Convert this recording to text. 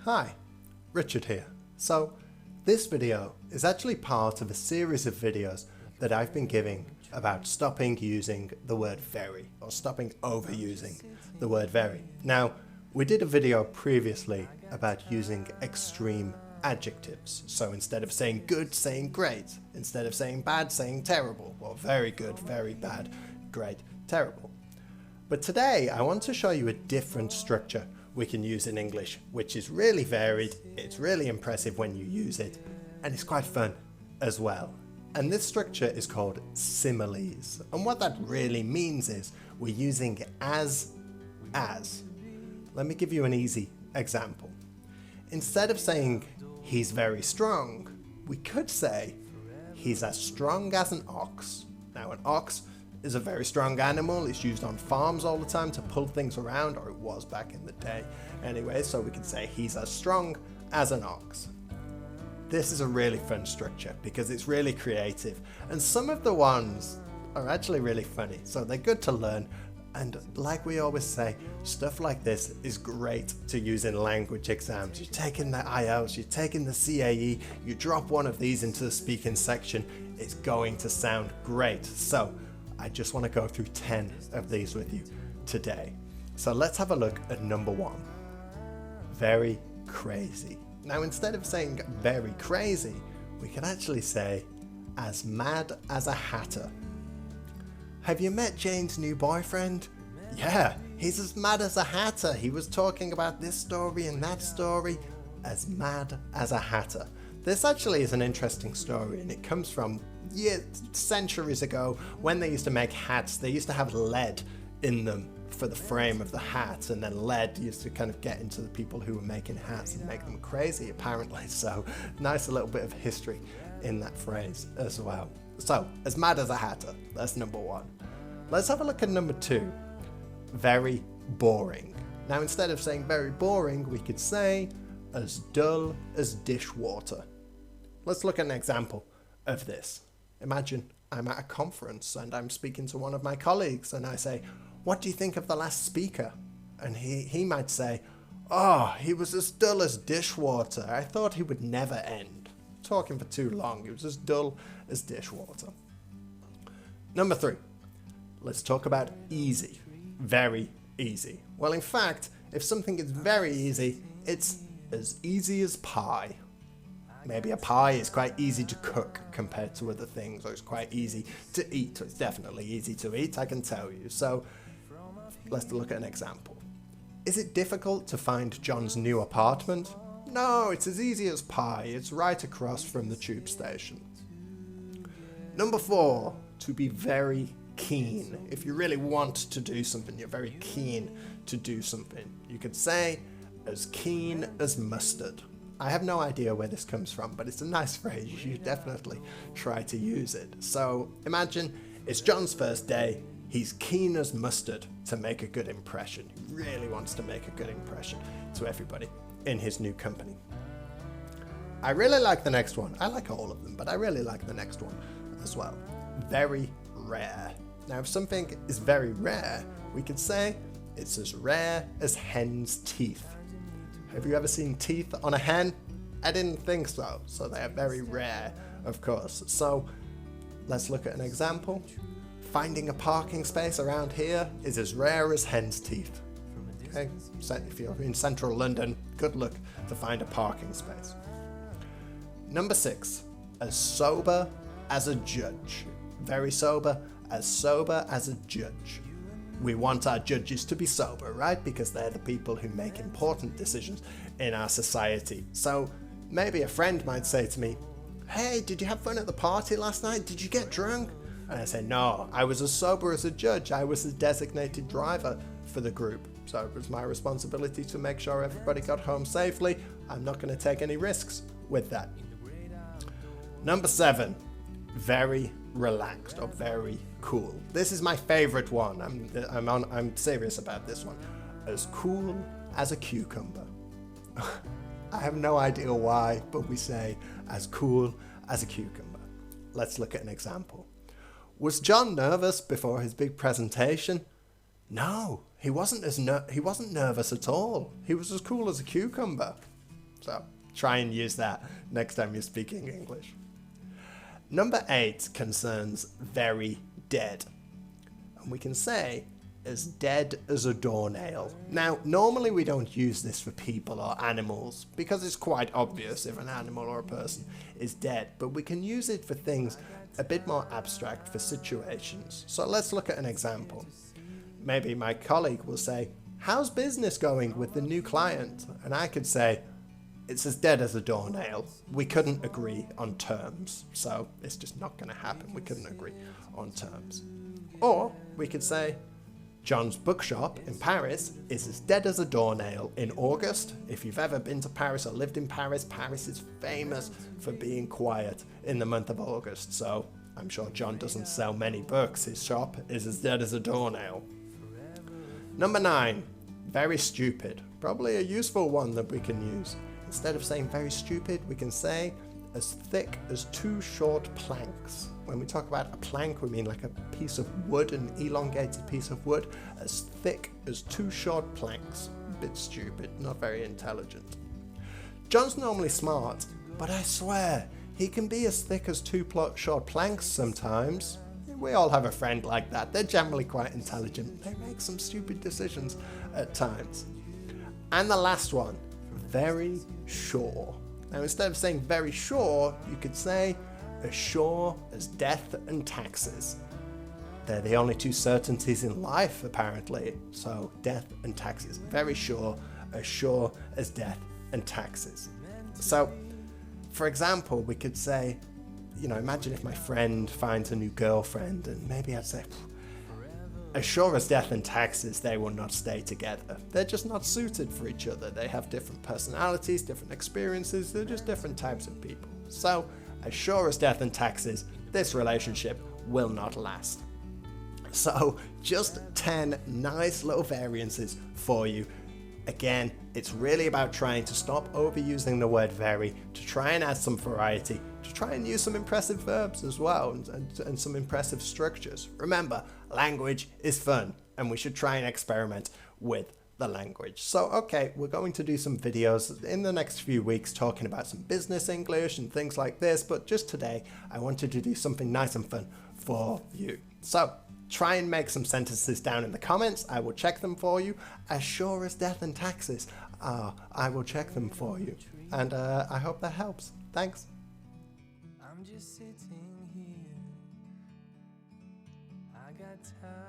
Hi, Richard here. So, this video is actually part of a series of videos that I've been giving about stopping using the word very, or stopping overusing the word very. Now, we did a video previously about using extreme adjectives. So instead of saying good, saying great. Instead of saying bad, saying terrible. Well, very good, very bad, great, terrible. But today I want to show you a different structure we can use in English, which is really varied, it's really impressive when you use it, and it's quite fun as well. And this structure is called similes. And what that really means is we're using as. Let me give you an easy example. Instead of saying he's very strong, we could say he's as strong as an ox. Now, an ox is a very strong animal. It's used on farms all the time to pull things around, or it was back in the day anyway, so we can say he's as strong as an ox. This is a really fun structure because it's really creative, and some of the ones are actually really funny, so they're good to learn. And like we always say, stuff like this is great to use in language exams. You're taking the IELTS, you're taking the CAE, you drop one of these into the speaking section, it's going to sound great. So I just want to go through 10 of these with you today. So let's have a look at number 1. Very crazy. Now, instead of saying very crazy, we can actually say as mad as a hatter. Have you met Jane's new boyfriend? Yeah, he's as mad as a hatter. He was talking about this story and that story. As mad as a hatter. This actually is an interesting story, and it comes from centuries ago when they used to make hats. They used to have lead in them for the frame of the hat, and then lead used to kind of get into the people who were making hats and make them crazy, apparently. So nice little bit of history in that phrase as well. So, as mad as a hatter, that's number 1. Let's have a look at number 2. Very boring. Now, instead of saying very boring, we could say as dull as dishwater. Let's look at an example of this. Imagine I'm at a conference and I'm speaking to one of my colleagues and I say, "What do you think of the last speaker?" And he might say, "Oh, he was as dull as dishwater. I thought he would never end. Talking for too long. It was as dull as dishwater." Number 3. Let's talk about easy. Very easy. Well, in fact, if something is very easy, it's as easy as pie. Maybe a pie is quite easy to cook compared to other things, or it's quite easy to eat. It's definitely easy to eat, I can tell you. So let's look at an example. Is it difficult to find John's new apartment? No, it's as easy as pie. It's right across from the tube station. Number 4, to be very keen. If you really want to do something, you're very keen to do something. You could say as keen as mustard. I have no idea where this comes from, but it's a nice phrase. You should definitely try to use it. So imagine it's John's first day. He's keen as mustard to make a good impression. He really wants to make a good impression to everybody in his new company. I really like the next one. I like all of them, but I really like the next one as well. Very rare. Now, if something is very rare, we could say it's as rare as hen's teeth. Have you ever seen teeth on a hen? I didn't think so. So they are very rare, of course. So let's look at an example. Finding a parking space around here is as rare as hen's teeth. Okay, so if you're in central London, good luck to find a parking space. Number 6, as sober as a judge. Very sober as a judge. We want our judges to be sober, right? Because they're the people who make important decisions in our society. So maybe a friend might say to me, "Hey, did you have fun at the party last night? Did you get drunk?" And I say, "No, I was as sober as a judge. I was the designated driver for the group. So it was my responsibility to make sure everybody got home safely. I'm not going to take any risks with that." Number 7, very relaxed or very cool. This is my favorite one. I'm serious about this one. As cool as a cucumber. I have no idea why, but we say as cool as a cucumber. Let's look at an example. Was John nervous before his big presentation? No, he wasn't nervous at all. He was as cool as a cucumber. So try and use that next time you're speaking English. Number 8 concerns very dead. And we can say as dead as a doornail. Now, normally we don't use this for people or animals because it's quite obvious if an animal or a person is dead, but we can use it for things a bit more abstract, for situations. So let's look at an example. Maybe my colleague will say, "How's business going with the new client?" And I could say, "It's as dead as a doornail. We couldn't agree on terms. So it's just not going to happen. We couldn't agree on terms." Or we could say, "John's bookshop in Paris is as dead as a doornail in August." If you've ever been to Paris or lived in Paris, Paris is famous for being quiet in the month of August. So I'm sure John doesn't sell many books. His shop is as dead as a doornail. Number 9, very stupid. Probably a useful one that we can use. Instead of saying very stupid, we can say as thick as 2 short planks. When we talk about a plank, we mean like a piece of wood, an elongated piece of wood, as thick as 2 short planks. A bit stupid, not very intelligent. John's normally smart, but I swear, he can be as thick as 2 short planks sometimes. We all have a friend like that. They're generally quite intelligent. They make some stupid decisions at times. And the last one, very sure. Now, instead of saying very sure, you could say as sure as death and taxes. They're the only 2 certainties in life, apparently. So death and taxes. Very sure as death and taxes. So, for example, we could say, imagine if my friend finds a new girlfriend, and maybe I'd say, as sure as death and taxes, they will not stay together. They're just not suited for each other. They have different personalities, different experiences. They're just different types of people. So, as sure as death and taxes, this relationship will not last. So, just 10 nice little variances for you. Again, it's really about trying to stop overusing the word very, to try and add some variety, to try and use some impressive verbs as well, and some impressive structures. Remember, language is fun, and we should try and experiment with the language. So, okay, we're going to do some videos in the next few weeks talking about some business English and things like this, but just today, I wanted to do something nice and fun for you. So, try and make some sentences down in the comments. I will check them for you. As sure as death and taxes, I will check them for you. And I hope that helps. Thanks. I'm just sitting here. I got time.